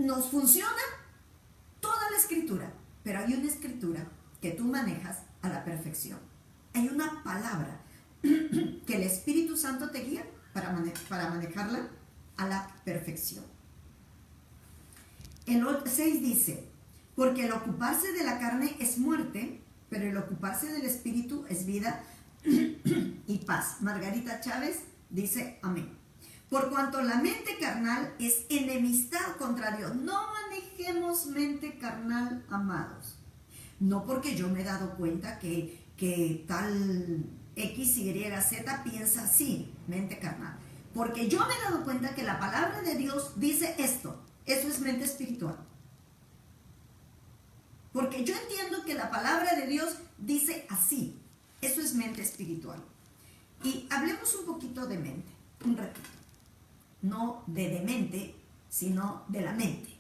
[SPEAKER 1] nos funciona toda la escritura, pero hay una escritura que tú manejas a la perfección. Hay una palabra que el Espíritu Santo te guía para manejarla a la perfección. El 6 dice, porque el ocuparse de la carne es muerte, pero el ocuparse del Espíritu es vida y paz. Margarita Chávez dice amén. Por cuanto la mente carnal es enemistad contra Dios. No manejemos mente carnal, amados. No porque yo me he dado cuenta que tal X, Y, Z piensa así, mente carnal. Porque yo me he dado cuenta que la palabra de Dios dice esto. Eso es mente espiritual. Porque yo entiendo que la palabra de Dios dice así. Eso es mente espiritual. Y hablemos un poquito de mente, un ratito. No de demente, sino de la mente.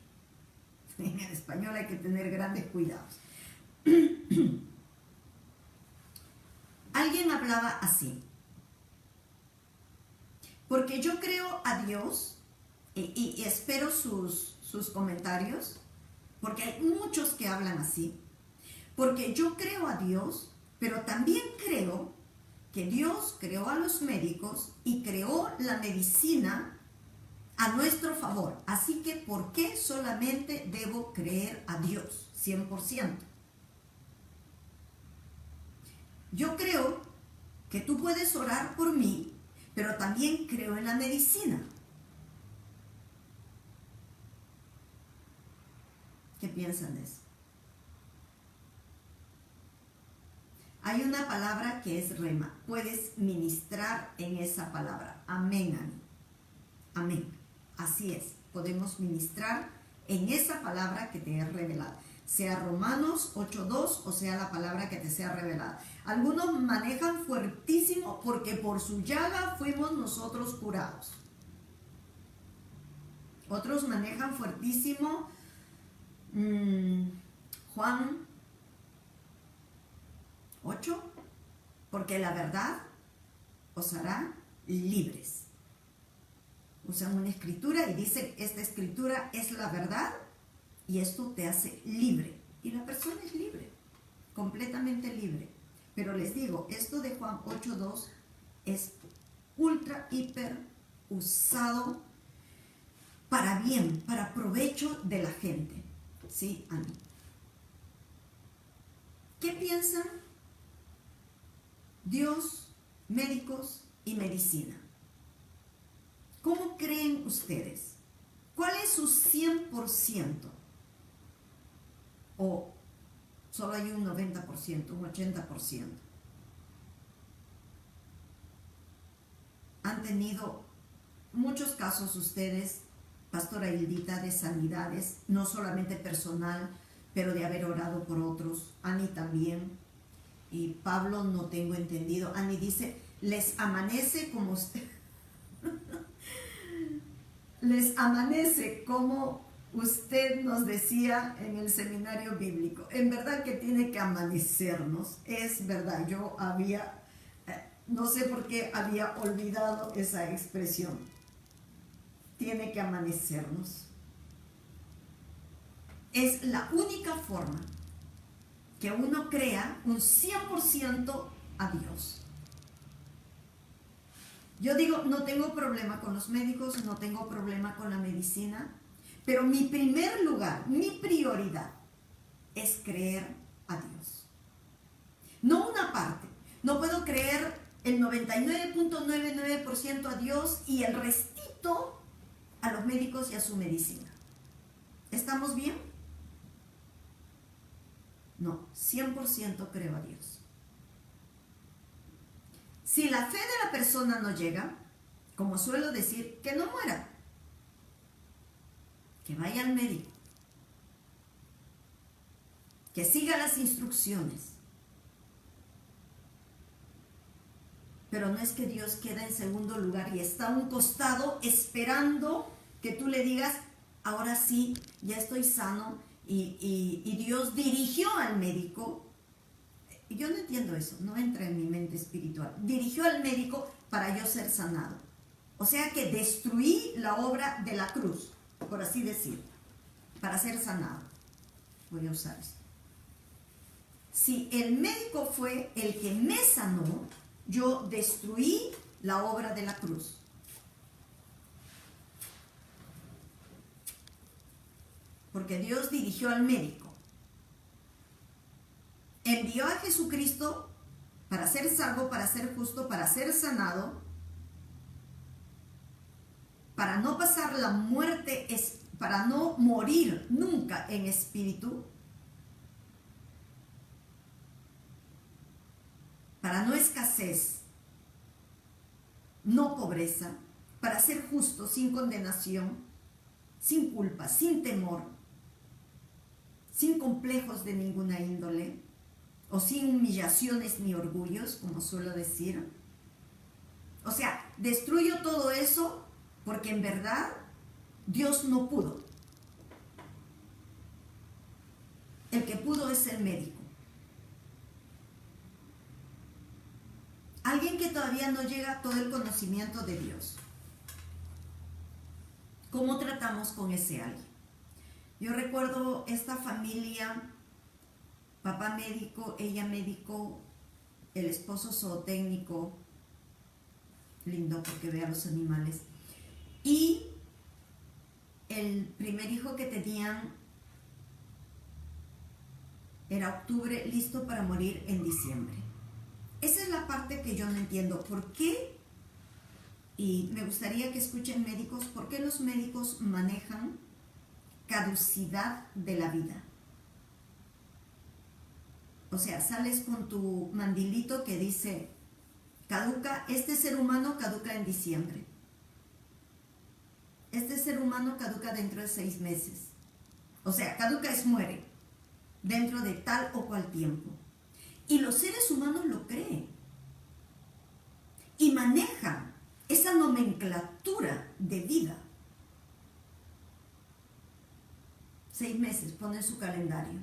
[SPEAKER 1] En el español hay que tener grandes cuidados. Alguien hablaba así. Porque yo creo a Dios, y espero sus comentarios, porque hay muchos que hablan así. Porque yo creo a Dios, pero también creo que Dios creó a los médicos y creó la medicina a nuestro favor. Así que, ¿por qué solamente debo creer a Dios 100%? Yo creo que tú puedes orar por mí, pero también creo en la medicina. ¿Qué piensan de eso? Hay una palabra que es rema. Puedes ministrar en esa palabra. Amén, Ani. Amén. Así es. Podemos ministrar en esa palabra que te es revelada. Sea Romanos 8:2 o sea la palabra que te sea revelada. Algunos manejan fuertísimo porque por su llaga fuimos nosotros curados. Otros manejan fuertísimo Juan 8, porque la verdad os hará libres. Usan una escritura y dicen, esta escritura es la verdad y esto te hace libre. Y la persona es libre, completamente libre. Pero les digo, esto de Juan 8:2 es ultra, hiper usado para bien, para provecho de la gente. ¿Sí, Ani? ¿Qué piensan Dios, médicos y medicina? ¿Cómo creen ustedes? ¿Cuál es su 100%? ¿O solo hay un 90%, un 80%? Han tenido muchos casos ustedes, Pastora Hildita, de sanidades, no solamente personal, pero de haber orado por otros. Ani también. Y Pablo, no tengo entendido. Ani dice, les amanece como usted. Les amanece como usted nos decía en el seminario bíblico. En verdad que tiene que amanecernos. Es verdad, yo había, no sé por qué había olvidado esa expresión. Tiene que amanecernos. Es la única forma que uno crea un 100% a Dios. Yo digo, no tengo problema con los médicos, no tengo problema con la medicina, pero mi primer lugar, mi prioridad es creer a Dios. No una parte. No puedo creer el 99.99% a Dios y el restito a los médicos y a su medicina. ¿Estamos bien? No, 100% creo a Dios. Si la fe de la persona no llega, como suelo decir, que no muera, que vaya al médico, que siga las instrucciones. Pero no es que Dios queda en segundo lugar y está a un costado esperando que tú le digas, ahora sí, ya estoy sano, y Dios dirigió al médico. Yo no entiendo eso, no entra en mi mente espiritual. Dirigió al médico para yo ser sanado. O sea que destruí la obra de la cruz, por así decirlo, para ser sanado. Voy a usar esto. Si el médico fue el que me sanó, yo destruí la obra de la cruz. Porque Dios dirigió al médico. Envió a Jesucristo para ser salvo, para ser justo, para ser sanado, para no pasar la muerte, para no morir nunca en espíritu, para no escasez, no pobreza, para ser justo, sin condenación, sin culpa, sin temor, sin complejos de ninguna índole, o sin humillaciones ni orgullos, como suelo decir. O sea, destruyo todo eso porque en verdad Dios no pudo. El que pudo es el médico. Alguien que todavía no llega a todo el conocimiento de Dios. ¿Cómo tratamos con ese alguien? Yo recuerdo esta familia, papá médico, ella médico, el esposo zootécnico, lindo porque ve a los animales, y el primer hijo que tenían era octubre, listo para morir en diciembre. Esa es la parte que yo no entiendo. ¿Por qué? Y me gustaría que escuchen médicos, ¿por qué los médicos manejan caducidad de la vida? O sea, sales con tu mandilito que dice, caduca, este ser humano caduca en diciembre. Este ser humano caduca dentro de 6 meses. O sea, caduca es muere, dentro de tal o cual tiempo. Y los seres humanos lo creen. Y manejan esa nomenclatura de vida. 6 meses, ponen su calendario.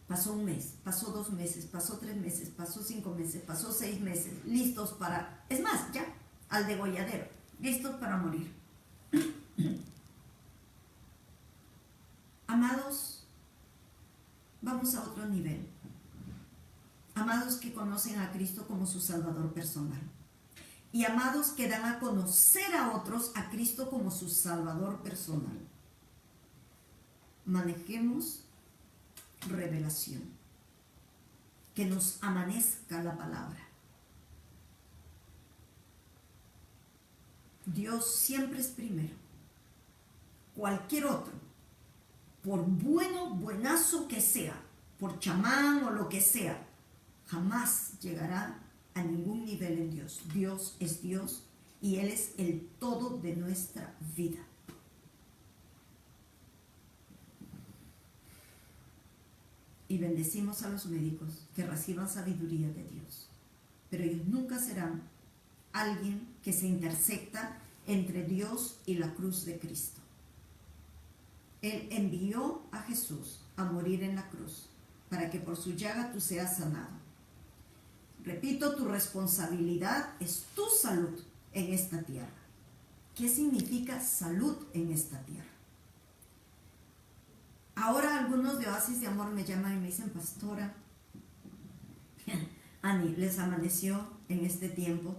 [SPEAKER 1] Pasó 1 mes, pasó 2 meses, pasó 3 meses, pasó 5 meses, pasó 6 meses, listos para, es más, ya, al degolladero, listos para morir. Amados, vamos a otro nivel. Amados que conocen a Cristo como su Salvador personal. Y amados que dan a conocer a otros a Cristo como su Salvador personal. Manejemos revelación. Que nos amanezca la palabra. Dios siempre es primero. Cualquier otro, por bueno, buenazo que sea, por chamán o lo que sea, jamás llegará a ningún nivel en Dios. Dios es Dios y Él es el todo de nuestra vida. Y bendecimos a los médicos que reciban sabiduría de Dios. Pero ellos nunca serán alguien que se intersecta entre Dios y la cruz de Cristo. Él envió a Jesús a morir en la cruz para que por su llaga tú seas sanado. Repito, tu responsabilidad es tu salud en esta tierra. ¿Qué significa salud en esta tierra? Ahora algunos de Oasis de Amor me llaman y me dicen, pastora, Ani, les amaneció en este tiempo.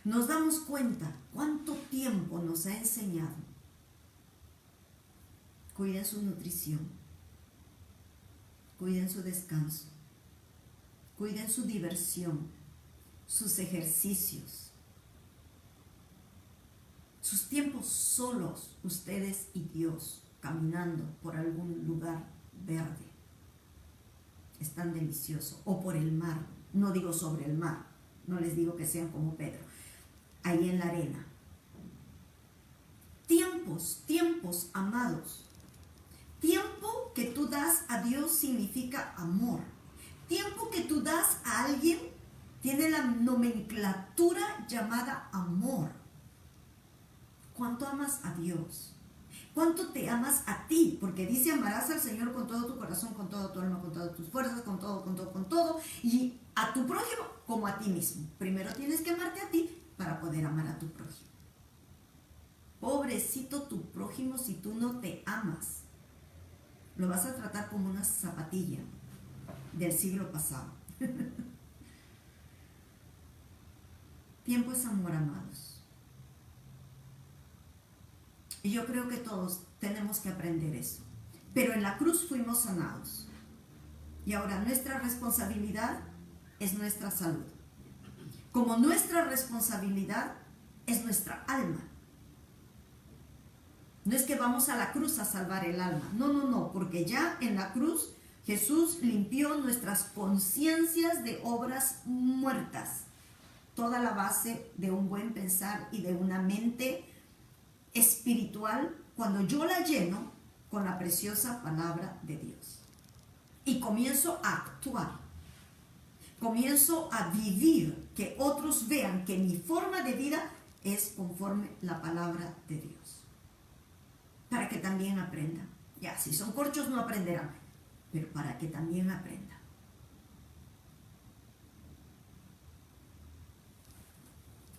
[SPEAKER 1] Nos damos cuenta cuánto tiempo nos ha enseñado. Cuiden su nutrición, cuiden su descanso, cuiden su diversión, sus ejercicios, sus tiempos solos, ustedes y Dios, caminando por algún lugar verde. Es tan delicioso. O por el mar. No digo sobre el mar. No les digo que sean como Pedro. Ahí en la arena. Tiempos, amados. Tiempo que tú das a Dios significa amor. Tiempo que tú das a alguien tiene la nomenclatura llamada amor. ¿Cuánto amas a Dios? ¿Cuánto te amas a ti? Porque dice, amarás al Señor con todo tu corazón, con toda tu alma, con todas tus fuerzas, con todo. Y a tu prójimo como a ti mismo. Primero tienes que amarte a ti para poder amar a tu prójimo. Pobrecito tu prójimo si tú no te amas. Lo vas a tratar como una zapatilla del siglo pasado. Tiempo es amor, amados. Y yo creo que todos tenemos que aprender eso. Pero en la cruz fuimos sanados. Y ahora nuestra responsabilidad es nuestra salud. Como nuestra responsabilidad es nuestra alma. No es que vamos a la cruz a salvar el alma. No, porque ya en la cruz Jesús limpió nuestras conciencias de obras muertas. Toda la base de un buen pensar y de una mente espiritual cuando yo la lleno con la preciosa palabra de Dios. Y comienzo a actuar, comienzo a vivir, que otros vean que mi forma de vida es conforme la palabra de Dios. Para que también aprendan. Ya, si son corchos no aprenderán, pero para que también aprendan.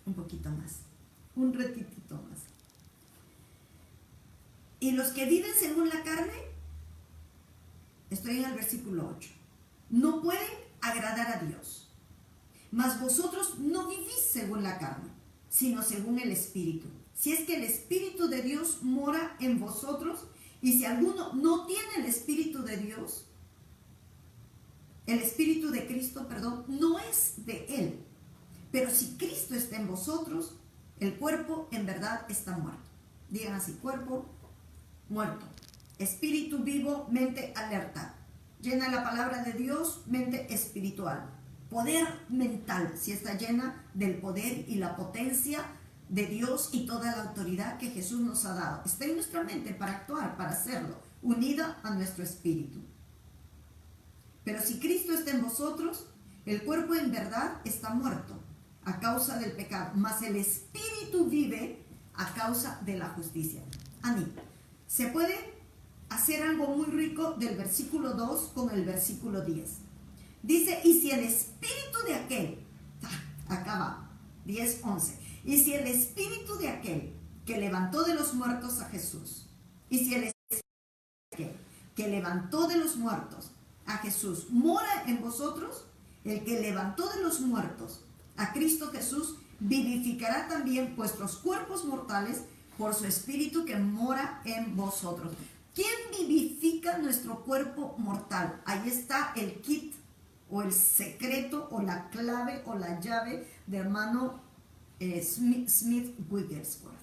[SPEAKER 1] Un poquito más, un ratitito más. Y los que viven según la carne, estoy en el versículo 8, no pueden agradar a Dios. Mas vosotros no vivís según la carne, sino según el Espíritu. Si es que el Espíritu de Dios mora en vosotros, y si alguno no tiene el Espíritu de Dios, el Espíritu de Cristo, perdón, no es de él. Pero si Cristo está en vosotros, el cuerpo en verdad está muerto. Digan así, cuerpo muerto. Espíritu vivo, mente alerta. Llena la palabra de Dios, mente espiritual. Poder mental, si está llena del poder y la potencia de Dios y toda la autoridad que Jesús nos ha dado. Está en nuestra mente para actuar, para hacerlo, unida a nuestro espíritu. Pero si Cristo está en vosotros, el cuerpo en verdad está muerto a causa del pecado, mas el espíritu vive a causa de la justicia. Ani, se puede hacer algo muy rico del versículo 2 con el versículo 10. Dice, y si el espíritu de aquel, acá va, 10, 11, y si el espíritu de aquel que levantó de los muertos a Jesús, y si el espíritu de aquel que levantó de los muertos a Jesús mora en vosotros, el que levantó de los muertos a Cristo Jesús vivificará también vuestros cuerpos mortales por su espíritu que mora en vosotros. ¿Quién vivifica nuestro cuerpo mortal? Ahí está el kit o el secreto o la clave o la llave de hermano Smith Wigglesworth.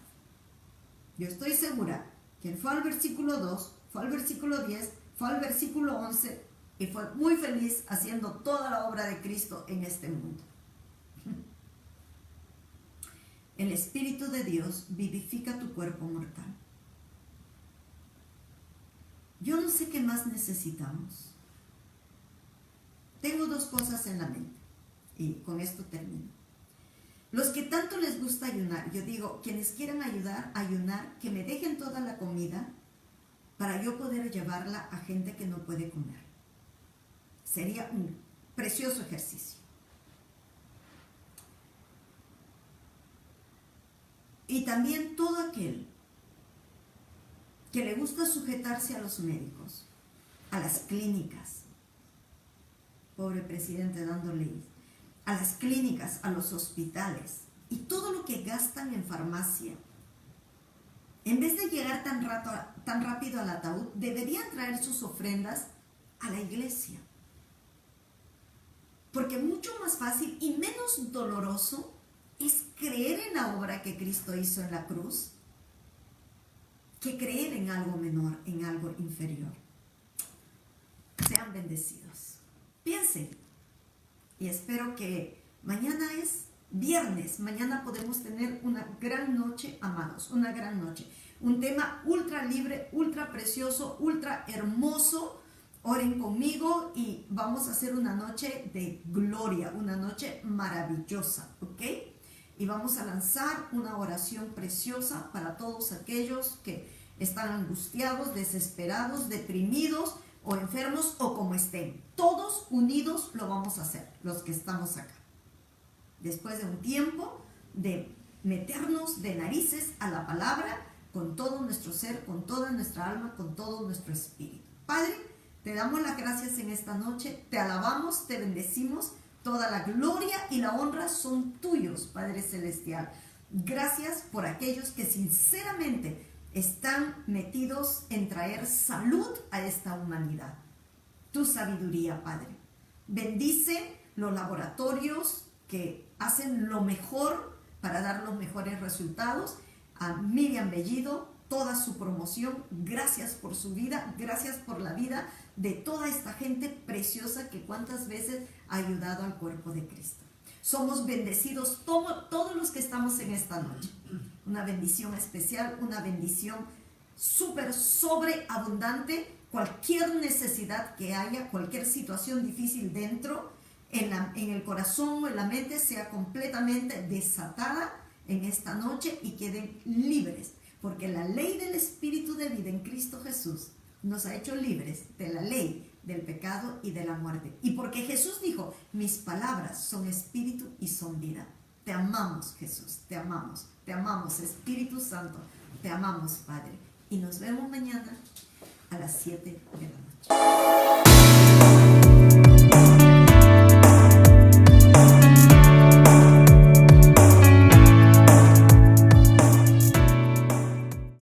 [SPEAKER 1] Yo estoy segura que él fue al versículo 2, fue al versículo 10, fue al versículo 11 y fue muy feliz haciendo toda la obra de Cristo en este mundo. El Espíritu de Dios vivifica tu cuerpo mortal. Yo no sé qué más necesitamos. Tengo dos cosas en la mente y con esto termino. Los que tanto les gusta ayunar, yo digo, quienes quieran ayunar, que me dejen toda la comida para yo poder llevarla a gente que no puede comer. Sería un precioso ejercicio. Y también todo aquel que le gusta sujetarse a los médicos, a las clínicas, pobre presidente dando leyes, a las clínicas, a los hospitales y todo lo que gastan en farmacia, en vez de llegar tan rápido al ataúd, deberían traer sus ofrendas a la iglesia. Porque mucho más fácil y menos doloroso es creer en la obra que Cristo hizo en la cruz que creer en algo menor, en algo inferior. Sean bendecidos. Piensen. Y espero que mañana es viernes. Mañana podemos tener una gran noche, amados. Una gran noche. Un tema ultra libre, ultra precioso, ultra hermoso. Oren conmigo y vamos a hacer una noche de gloria. Una noche maravillosa. ¿Ok? Y vamos a lanzar una oración preciosa para todos aquellos que están angustiados, desesperados, deprimidos o enfermos o como estén. Todos unidos lo vamos a hacer, los que estamos acá. Después de un tiempo de meternos de narices a la palabra con todo nuestro ser, con toda nuestra alma, con todo nuestro espíritu. Padre, te damos las gracias en esta noche, te alabamos, te bendecimos. Toda la gloria y la honra son tuyos, Padre Celestial. Gracias por aquellos que sinceramente están metidos en traer salud a esta humanidad. Tu sabiduría, Padre. Bendice los laboratorios que hacen lo mejor para dar los mejores resultados. A Miriam Bellido, toda su promoción, gracias por su vida, gracias por la vida de toda esta gente preciosa que cuántas veces ha ayudado al cuerpo de Cristo. Somos bendecidos todos los que estamos en esta noche. una bendición especial, una bendición súper sobreabundante. Cualquier necesidad que haya, cualquier situación difícil dentro, en el corazón o en la mente, sea completamente desatada en esta noche y queden libres. Porque la ley del Espíritu de vida en Cristo Jesús nos ha hecho libres de la ley del pecado y de la muerte. Y porque Jesús dijo, mis palabras son espíritu y son vida. Te amamos, Jesús, te amamos Espíritu Santo, te amamos, Padre. Y nos vemos mañana a las 7 de la noche.